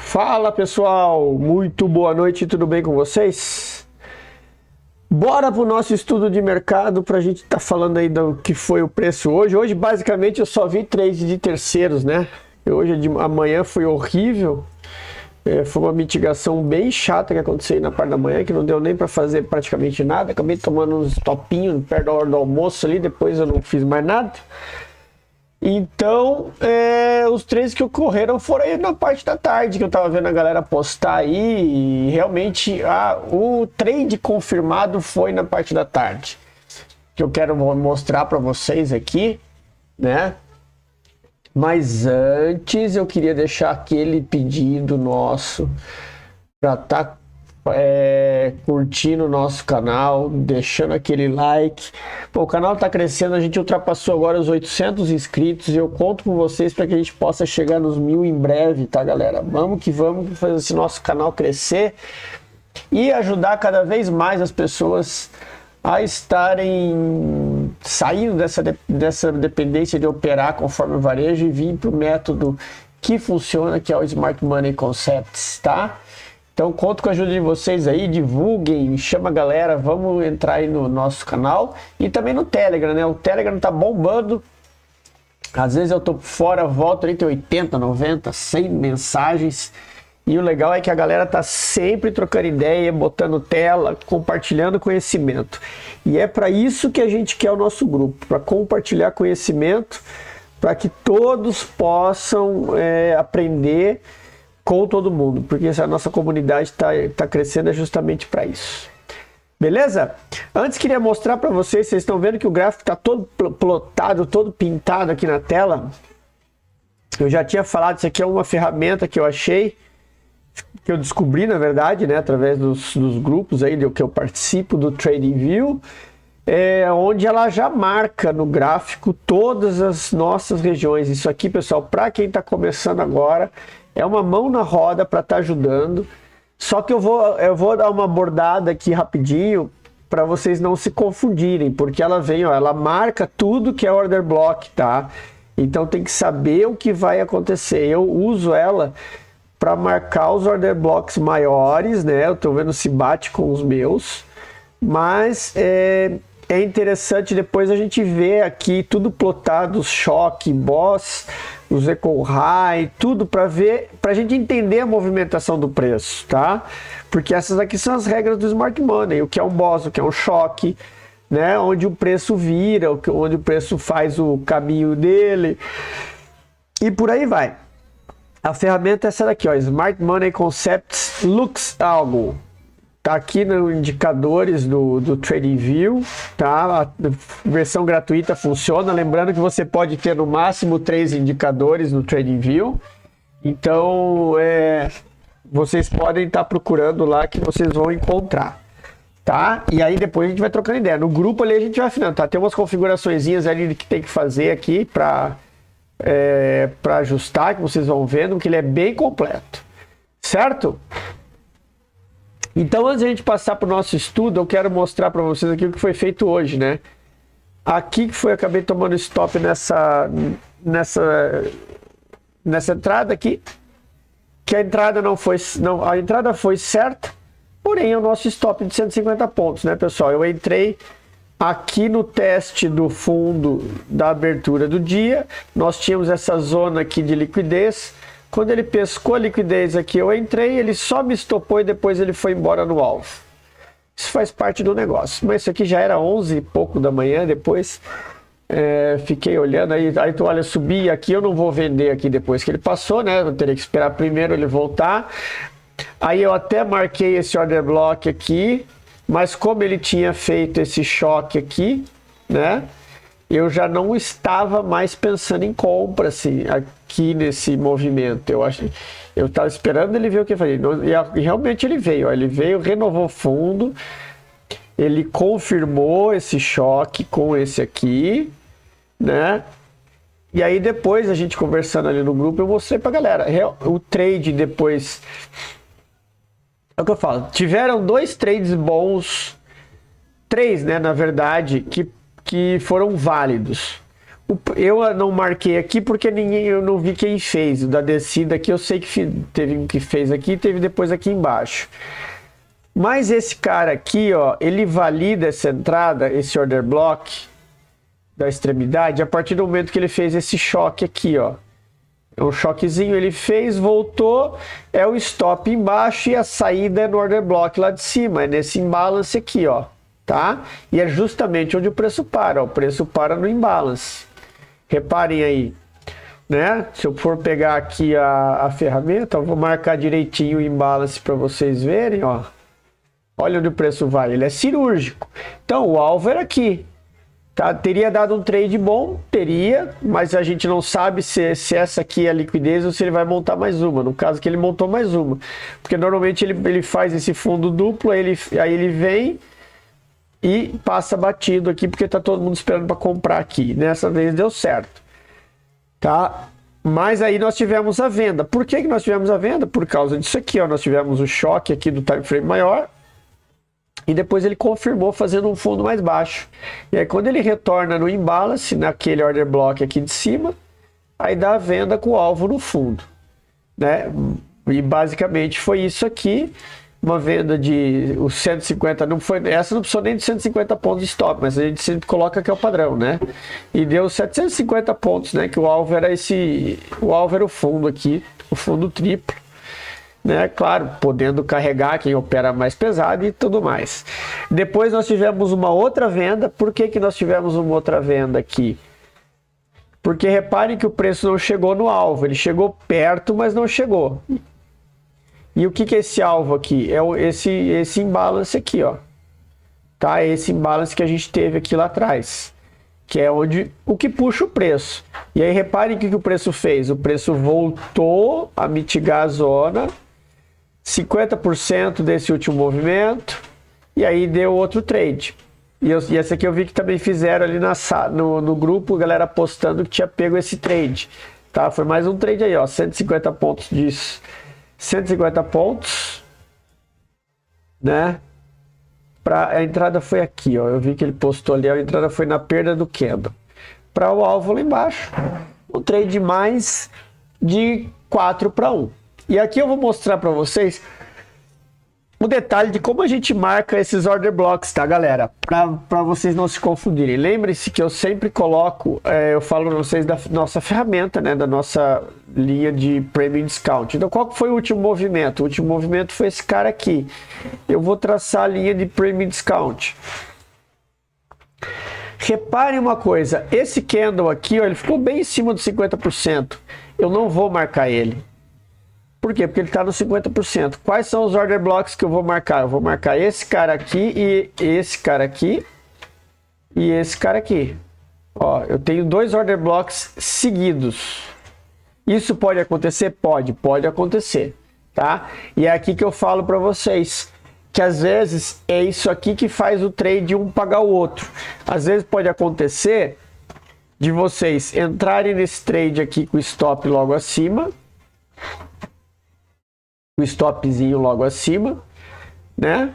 Fala pessoal, muito boa noite, tudo bem com vocês? Bora pro nosso estudo de mercado para a gente estar falando aí do que foi o preço hoje. Hoje basicamente eu só vi trade de terceiros, né? Amanhã foi horrível, foi uma mitigação bem chata que aconteceu aí na parte da manhã, que não deu nem para fazer praticamente nada. Acabei tomando uns topinhos perto da hora do almoço ali, depois eu não fiz mais nada. Então, os trades que ocorreram foram aí na parte da tarde, que eu tava vendo a galera postar aí, e realmente o trade confirmado foi na parte da tarde, que eu quero mostrar para vocês aqui, né? Mas antes eu queria deixar aquele pedido nosso para estar curtindo o nosso canal, deixando aquele like. Pô, o canal tá crescendo, a gente ultrapassou agora os 800 inscritos e eu conto com vocês para que a gente possa chegar nos 1000 em breve, tá, galera? Vamos que vamos fazer esse nosso canal crescer e ajudar cada vez mais as pessoas a estarem saindo dessa dependência de operar conforme o varejo e vir para o método que funciona, que é o Smart Money Concepts, tá? Então conto com a ajuda de vocês aí, divulguem, chama a galera, vamos entrar aí no nosso canal e também no Telegram, né? O Telegram tá bombando, às vezes eu tô fora, volto ali, tem 80, 90, 100 mensagens e o legal é que a galera tá sempre trocando ideia, botando tela, compartilhando conhecimento. E é para isso que a gente quer o nosso grupo, para compartilhar conhecimento, para que todos possam aprender com todo mundo, porque essa nossa comunidade tá crescendo justamente para isso. Beleza? Antes queria mostrar para vocês estão vendo que o gráfico está todo plotado, todo pintado aqui na tela. Eu já tinha falado, isso aqui é uma ferramenta que eu achei, que eu descobri na verdade, né, através dos grupos aí que eu participo do TradingView, onde ela já marca no gráfico todas as nossas regiões. Isso aqui, pessoal, para quem está começando agora, é uma mão na roda para estar ajudando. Só que eu vou dar uma abordada aqui rapidinho para vocês não se confundirem, porque ela vem, ó, ela marca tudo que é order block, tá? Então tem que saber o que vai acontecer. Eu uso ela para marcar os order blocks maiores, né? Eu tô vendo se bate com os meus, mas é interessante depois a gente ver aqui tudo plotado, os choque, boss, os eco high, tudo para ver, para a gente entender a movimentação do preço, tá? Porque essas aqui são as regras do Smart Money, o que é um boss, o que é um choque, né? Onde o preço vira, onde o preço faz o caminho dele e por aí vai. A ferramenta é essa daqui, ó, Smart Money Concepts Lux Algo. Tá aqui nos indicadores do TradingView, tá? A versão gratuita funciona. Lembrando que você pode ter no máximo 3 indicadores no TradingView. Então, vocês podem estar procurando lá que vocês vão encontrar, tá? E aí depois a gente vai trocando ideia. No grupo ali a gente vai afinando, tá? Tem umas configuraçõezinhas ali que tem que fazer aqui para ajustar, que vocês vão vendo, que ele é bem completo, certo? Então, antes de a gente passar para o nosso estudo, eu quero mostrar para vocês aqui o que foi feito hoje, né? Aqui que foi, acabei tomando stop nessa entrada aqui, que a entrada a entrada foi certa, porém é o nosso stop de 150 pontos, né, pessoal? Eu entrei aqui no teste do fundo da abertura do dia, nós tínhamos essa zona aqui de liquidez. Quando ele pescou a liquidez aqui, eu entrei, ele só me estopou e depois ele foi embora no alvo. Isso faz parte do negócio. Mas isso aqui já era 11 e pouco da manhã, depois fiquei olhando, aí tu olha, subi aqui, eu não vou vender aqui depois que ele passou, né? Eu teria que esperar primeiro ele voltar. Aí eu até marquei esse order block aqui, mas como ele tinha feito esse choque aqui, né? Eu já não estava mais pensando em compra, assim, aqui nesse movimento. Eu estava esperando ele ver o que eu falei. E realmente ele veio. Ó, ele veio, renovou fundo, ele confirmou esse choque com esse aqui, né? E aí depois, a gente conversando ali no grupo, eu mostrei pra galera. O trade depois... É o que eu falo. Tiveram 2 trades bons, 3, né, na verdade, que foram válidos. Eu não marquei aqui porque eu não vi quem fez. O da descida aqui eu sei que teve um que fez aqui e teve depois aqui embaixo. Mas esse cara aqui, ó, ele valida essa entrada, esse order block da extremidade, a partir do momento que ele fez esse choque aqui, ó. É um choquezinho, ele fez, voltou, é o stop embaixo e a saída é no order block lá de cima, é nesse imbalance aqui, ó, tá? E é justamente onde o preço para, ó, o preço para no imbalance. Reparem aí, né? Se eu for pegar aqui a ferramenta, eu vou marcar direitinho o imbalance para vocês verem, ó. Olha onde o preço vai, ele é cirúrgico. Então, o alvo era aqui. Tá? Teria dado um trade bom? Teria, mas a gente não sabe se essa aqui é a liquidez ou se ele vai montar mais uma. No caso que ele montou mais uma. Porque normalmente ele faz esse fundo duplo, aí ele vem e passa batido aqui, porque tá todo mundo esperando para comprar aqui. Nessa vez deu certo. Tá? Mas aí nós tivemos a venda. Por que nós tivemos a venda? Por causa disso aqui, ó. Nós tivemos o choque aqui do time frame maior. E depois ele confirmou fazendo um fundo mais baixo. E aí quando ele retorna no imbalance, naquele order block aqui de cima, aí dá a venda com o alvo no fundo, né? E basicamente foi isso aqui, uma venda de os 150, não foi, essa não precisou nem de 150 pontos de stop, mas a gente sempre coloca que é o padrão, né? E deu 750 pontos, né? Que o alvo era o fundo aqui, o fundo triplo. Né? Claro, podendo carregar quem opera mais pesado e tudo mais. Depois nós tivemos uma outra venda. Por que nós tivemos uma outra venda aqui? Porque reparem que o preço não chegou no alvo. Ele chegou perto, mas não chegou. E o que é esse alvo aqui? É esse imbalance aqui, ó. Tá? Esse imbalance que a gente teve aqui lá atrás. Que é onde o que puxa o preço. E aí reparem o que o preço fez. O preço voltou a mitigar a zona. 50% desse último movimento, e aí deu outro trade. E essa aqui eu vi que também fizeram ali no grupo, a galera postando que tinha pego esse trade. Tá? Foi mais um trade aí, ó, 150 pontos disso. 150 pontos, né? A entrada foi aqui, ó. Eu vi que ele postou ali, a entrada foi na perda do candle. Para o alvo lá embaixo. Um trade mais de 4-1. E aqui eu vou mostrar para vocês o detalhe de como a gente marca esses order blocks, tá, galera? Para vocês não se confundirem. Lembre-se que eu sempre coloco, eu falo para vocês da nossa ferramenta, né? Da nossa linha de Premium Discount. Então, qual foi o último movimento? O último movimento foi esse cara aqui. Eu vou traçar a linha de Premium Discount. Reparem uma coisa, esse candle aqui, ó, ele ficou bem em cima dos 50%. Eu não vou marcar ele. Por quê? Porque ele está no 50%. Quais são os order blocks que eu vou marcar? Eu vou marcar esse cara aqui e esse cara aqui e esse cara aqui. Ó, eu tenho dois order blocks seguidos. Isso pode acontecer? Pode acontecer, tá? E é aqui que eu falo para vocês que às vezes é isso aqui que faz o trade um pagar o outro. Às vezes pode acontecer de vocês entrarem nesse trade aqui com o stop logo acima, o stopzinho logo acima, né?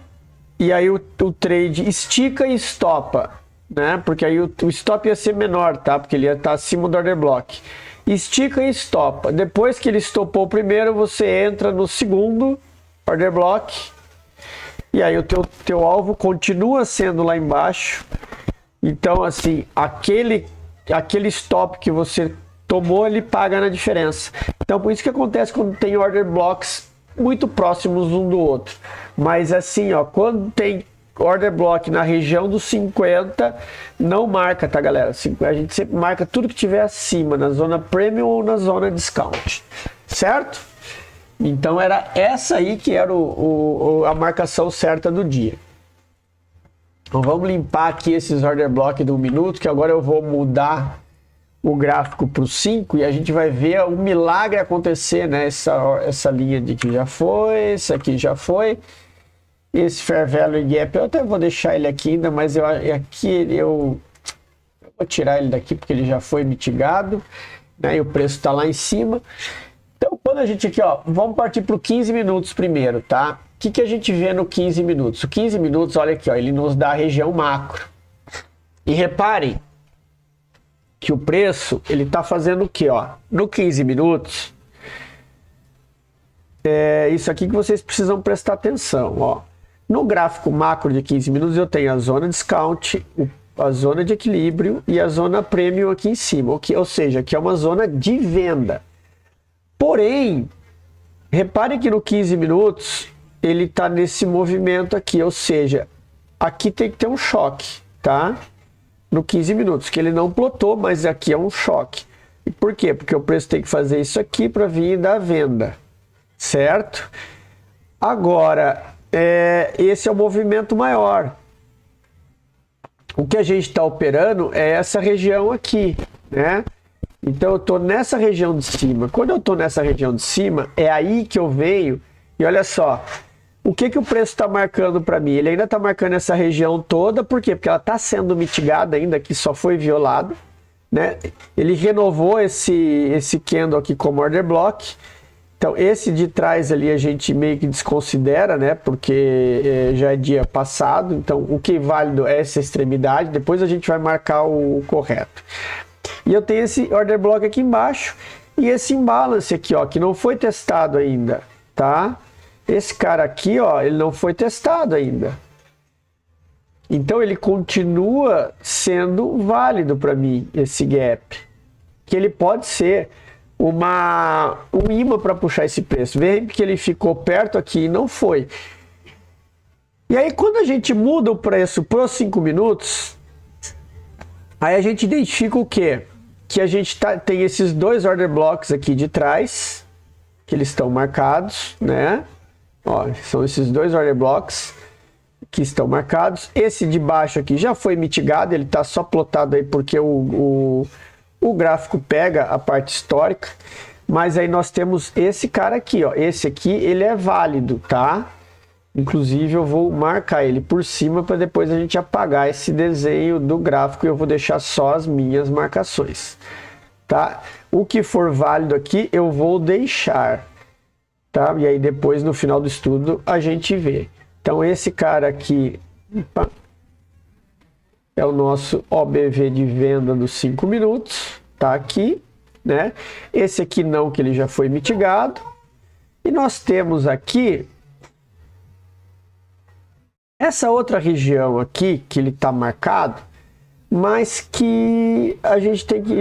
E aí o trade estica e estopa, né? Porque aí o stop ia ser menor, tá? Porque ele ia estar acima do order block. Estica e estopa. Depois que ele estopou o primeiro, você entra no segundo order block. E aí o teu alvo continua sendo lá embaixo. Então, assim, aquele stop que você tomou, ele paga na diferença. Então, por isso que acontece quando tem order blocks muito próximos um do outro. Mas assim, ó, quando tem order block na região dos 50, não marca, tá, galera? A gente sempre marca tudo que tiver acima, na zona premium ou na zona discount, certo? Então era essa aí que era a marcação certa do dia. Então vamos limpar aqui esses order block do 1 minuto, que agora eu vou mudar o gráfico para o 5 e a gente vai ver o milagre acontecer, né? Essa linha de que já foi, esse aqui já foi, esse Fair Value Gap, eu até vou deixar ele aqui ainda, mas eu vou tirar ele daqui porque ele já foi mitigado, né? E o preço está lá em cima. Então, quando a gente aqui, ó, vamos partir para o 15 minutos primeiro, tá? O que a gente vê no 15 minutos? O 15 minutos, olha aqui, ó, ele nos dá a região macro. E reparem que o preço, ele tá fazendo o quê, ó? No 15 minutos, é isso aqui que vocês precisam prestar atenção, ó. No gráfico macro de 15 minutos, eu tenho a zona discount, a zona de equilíbrio e a zona premium aqui em cima, ou seja, aqui é uma zona de venda. Porém, repare que no 15 minutos, ele tá nesse movimento aqui, ou seja, aqui tem que ter um choque, tá? No 15 minutos, que ele não plotou, mas aqui é um choque. E por quê? Porque o preço tem que fazer isso aqui para vir da venda, certo? Agora, esse é o movimento maior. O que a gente está operando é essa região aqui, né? Então eu estou nessa região de cima. Quando eu estou nessa região de cima, é aí que eu venho e olha só. O que o preço está marcando para mim? Ele ainda está marcando essa região toda, por quê? Porque ela está sendo mitigada ainda, que só foi violado, né? Ele renovou esse candle aqui como order block. Então esse de trás ali a gente meio que desconsidera, né? Porque já é dia passado, então o que é válido é essa extremidade, depois a gente vai marcar o correto. E eu tenho esse order block aqui embaixo e esse imbalance aqui, ó, que não foi testado ainda, tá? Esse cara aqui, ó, ele não foi testado ainda. Então ele continua sendo válido para mim, esse gap. Que ele pode ser um imã para puxar esse preço. Veja que ele ficou perto aqui e não foi. E aí quando a gente muda o preço para os 5 minutos, aí a gente identifica o quê? Que a gente tem esses dois order blocks aqui de trás, que eles estão marcados, né? Ó, são esses dois order blocks que estão marcados. Esse de baixo aqui já foi mitigado, ele está só plotado aí porque o gráfico pega a parte histórica. Mas aí nós temos esse cara aqui, ó. Esse aqui, ele é válido, tá? Inclusive eu vou marcar ele por cima para depois a gente apagar esse desenho do gráfico e eu vou deixar só as minhas marcações, tá? O que for válido aqui eu vou deixar, tá? E aí depois no final do estudo a gente vê. Então esse cara aqui é o nosso OBV de venda dos 5 minutos, tá aqui, né? Esse aqui não, que ele já foi mitigado. E nós temos aqui essa outra região aqui, que ele está marcado, mas que a gente tem que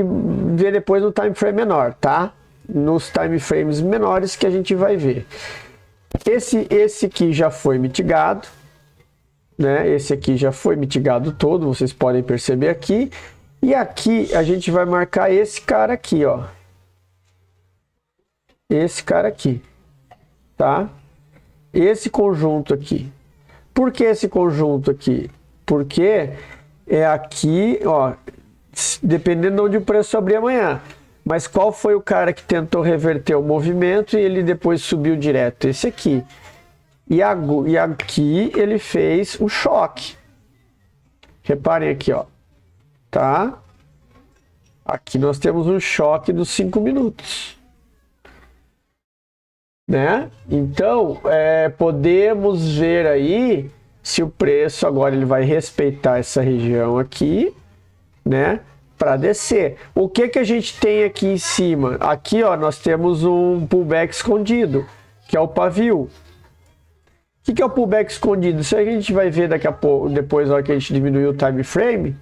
ver depois no time frame menor, tá? Nos time frames menores que a gente vai ver. Esse aqui já foi mitigado, né? Esse aqui já foi mitigado todo, vocês podem perceber aqui. E aqui a gente vai marcar esse cara aqui, ó. Esse cara aqui, tá? Esse conjunto aqui. Por que esse conjunto aqui? Porque é aqui, ó, dependendo de onde o preço abrir amanhã. Mas qual foi o cara que tentou reverter o movimento e ele depois subiu direto? Esse aqui. E aqui ele fez o choque. Reparem aqui, ó. Tá? Aqui nós temos um choque dos 5 minutos. Né? Então, podemos ver aí se o preço agora ele vai respeitar essa região aqui, né? Para descer. O que que a gente tem aqui em cima? Aqui, ó, nós temos um pullback escondido, que é o pavio. O que é o pullback escondido? Isso aí a gente vai ver daqui a pouco, depois na hora que a gente diminuir o time frame,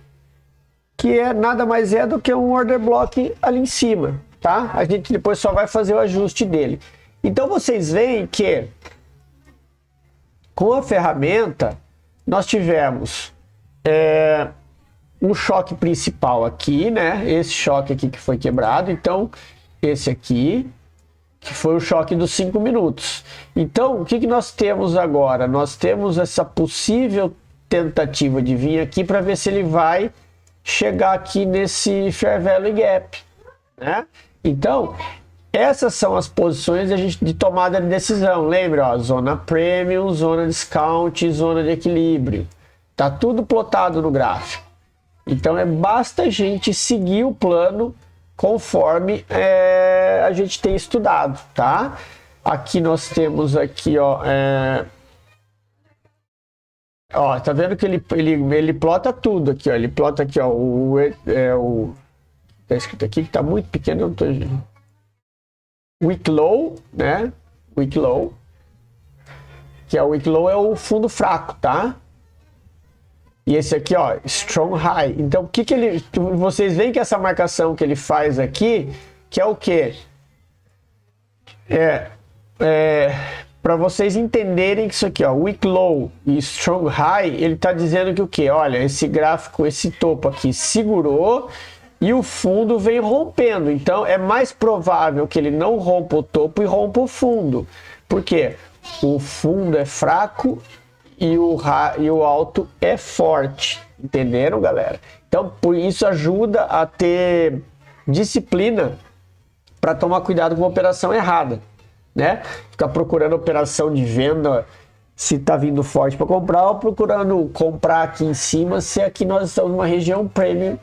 que nada mais é do que um order block ali em cima, tá? A gente depois só vai fazer o ajuste dele. Então vocês veem que com a ferramenta nós tivemos um choque principal aqui, né? Esse choque aqui que foi quebrado. Então esse aqui que foi o choque dos 5 minutos. Então o que nós temos agora? Nós temos essa possível tentativa de vir aqui para ver se ele vai chegar aqui nesse Fair Value Gap, né? Então essas são as posições de tomada de decisão. Lembra, ó, zona premium, zona discount, zona de equilíbrio. Tá tudo plotado no gráfico. Então basta a gente seguir o plano conforme a gente tem estudado, tá? Aqui nós temos aqui, ó, tá vendo que ele plota tudo aqui, ó. Ele plota aqui, ó, tá escrito aqui, que tá muito pequeno, eu não tô... Weak Low, né? Weak Low. Que é o Weak Low é o fundo fraco, tá? E esse aqui, ó, Strong High. Então, o que que ele... Vocês veem que essa marcação que ele faz aqui, que é o quê? Para vocês entenderem que isso aqui, ó, Weak Low e Strong High, ele tá dizendo que o quê? Olha, esse gráfico, esse topo aqui segurou e o fundo vem rompendo. Então, é mais provável que ele não rompa o topo e rompa o fundo. Por quê? O fundo é fraco e o alto é forte. Entenderam, galera? Então, por isso ajuda a ter disciplina para tomar cuidado com a operação errada, né? Ficar procurando operação de venda se tá vindo forte para comprar ou procurando comprar aqui em cima se aqui nós estamos numa região premium,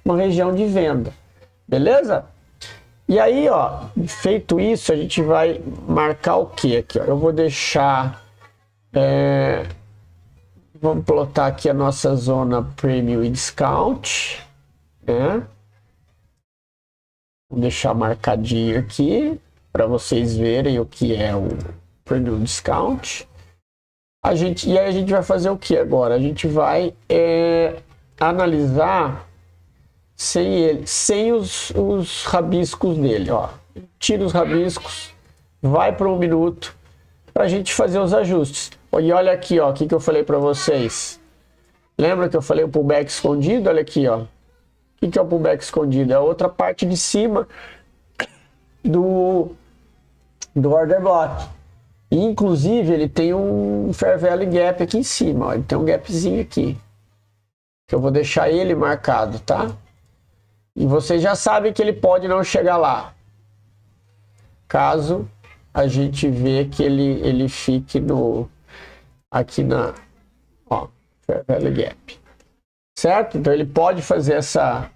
uma região de venda. Beleza? E aí, ó, feito isso, a gente vai marcar o que aqui, ó? Eu vou deixar... vamos plotar aqui a nossa zona Premium e Discount, né? Vou deixar marcadinho aqui para vocês verem o que é o Premium Discount. E aí a gente vai fazer o que agora? A gente vai analisar sem os rabiscos dele, ó. Tira os rabiscos, vai para 1 minuto para a gente fazer os ajustes. E olha aqui, ó, o que eu falei para vocês. Lembra que eu falei o pullback escondido? Olha aqui, ó. O que é o pullback escondido? É a outra parte de cima do order block. E, inclusive, ele tem um Fair Value Gap aqui em cima, ó. Ele tem um gapzinho aqui. Que eu vou deixar ele marcado, tá? E vocês já sabem que ele pode não chegar lá. Caso a gente vê que ele fique aqui na, ó, Fair Value Gap. Certo? Então ele pode fazer essa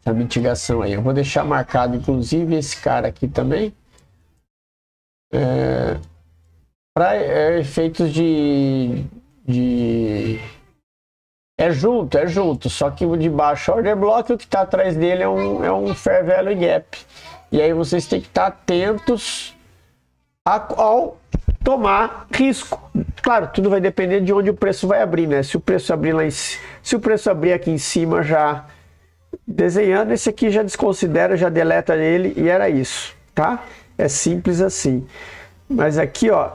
mitigação aí. Eu vou deixar marcado, inclusive, esse cara aqui também. Para efeitos de... É junto, só que o de baixo order block, o que está atrás dele é um Fair Value Gap. E aí vocês têm que estar atentos ao tomar risco. Claro, tudo vai depender de onde o preço vai abrir, né? Se o preço abrir se o preço abrir aqui em cima já desenhando, esse aqui já desconsidera, já deleta ele e era isso, tá? É simples assim. Mas aqui, ó,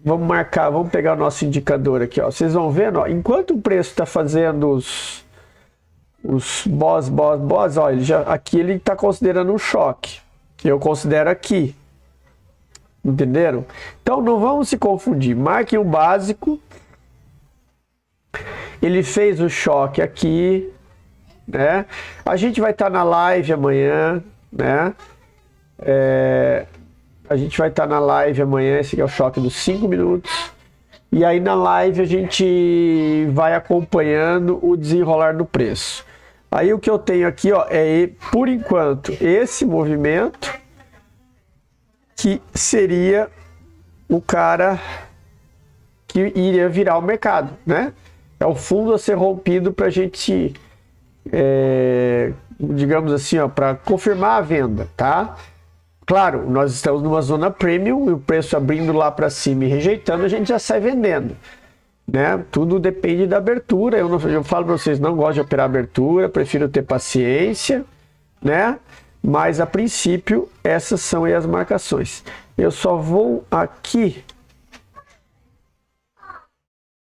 vamos pegar o nosso indicador aqui, ó. Vocês vão vendo, ó, enquanto o preço está fazendo os boss, ó, aqui ele está considerando um choque. Eu considero aqui. Entenderam? Então não vamos se confundir. Marquem o básico. Ele fez o choque aqui, né? A gente vai estar na live amanhã, né? A gente vai estar na live amanhã. Esse aqui é o choque dos 5 minutos. E aí na live a gente vai acompanhando o desenrolar do preço. Aí o que eu tenho aqui, ó, por enquanto esse movimento que seria o cara que iria virar o mercado, né? É o fundo a ser rompido para a gente, digamos assim, ó, para confirmar a venda, tá? Claro, nós estamos numa zona premium e o preço abrindo lá para cima e rejeitando, a gente já sai vendendo, né? Tudo depende da abertura. Eu falo para vocês, não gosto de operar abertura, prefiro ter paciência, né? Mas a princípio essas são aí as marcações. Eu só vou aqui,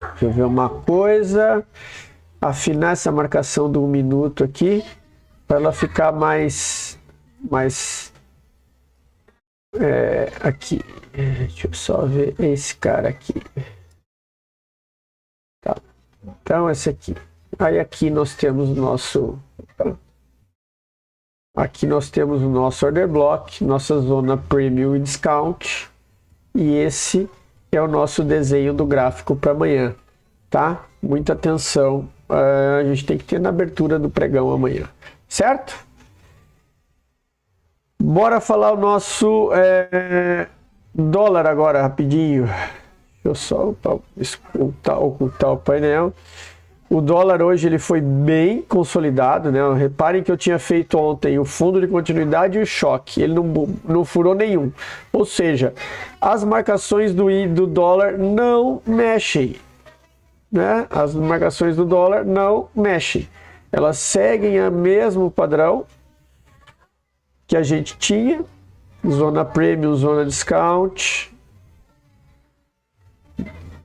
deixa eu ver uma coisa, afinar essa marcação do 1 minuto aqui para ela ficar mais aqui. Deixa eu só ver esse cara aqui. Tá. Então esse aqui. Aí aqui nós temos o nosso... Aqui nós temos o nosso order block, nossa zona premium e discount. E esse é o nosso desenho do gráfico para amanhã, tá? Muita atenção. A gente tem que ter na abertura do pregão amanhã, certo? Bora falar o nosso dólar agora, rapidinho. Deixa eu só ocultar o painel. O dólar hoje ele foi bem consolidado, né? Reparem que eu tinha feito ontem o fundo de continuidade e o choque. Ele não furou nenhum. Ou seja, as marcações do dólar não mexem, né? As marcações do dólar não mexem. Elas seguem o mesmo padrão que a gente tinha. Zona premium, zona discount.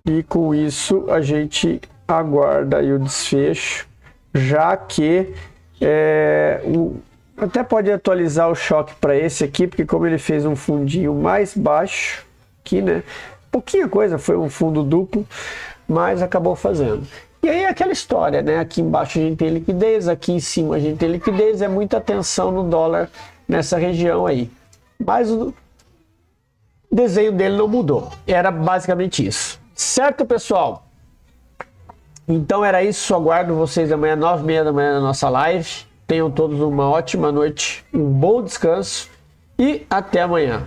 E com isso a gente aguarda aí o desfecho, já que até pode atualizar o choque para esse aqui, porque como ele fez um fundinho mais baixo aqui, né? Pouquinha coisa, foi um fundo duplo, mas acabou fazendo. E aí é aquela história, né? Aqui embaixo a gente tem liquidez, aqui em cima a gente tem liquidez, é muita atenção no dólar nessa região aí. Mas o desenho dele não mudou, era basicamente isso. Certo, pessoal? Então era isso, aguardo vocês amanhã, 9h30 da manhã na nossa live. Tenham todos uma ótima noite, um bom descanso e até amanhã.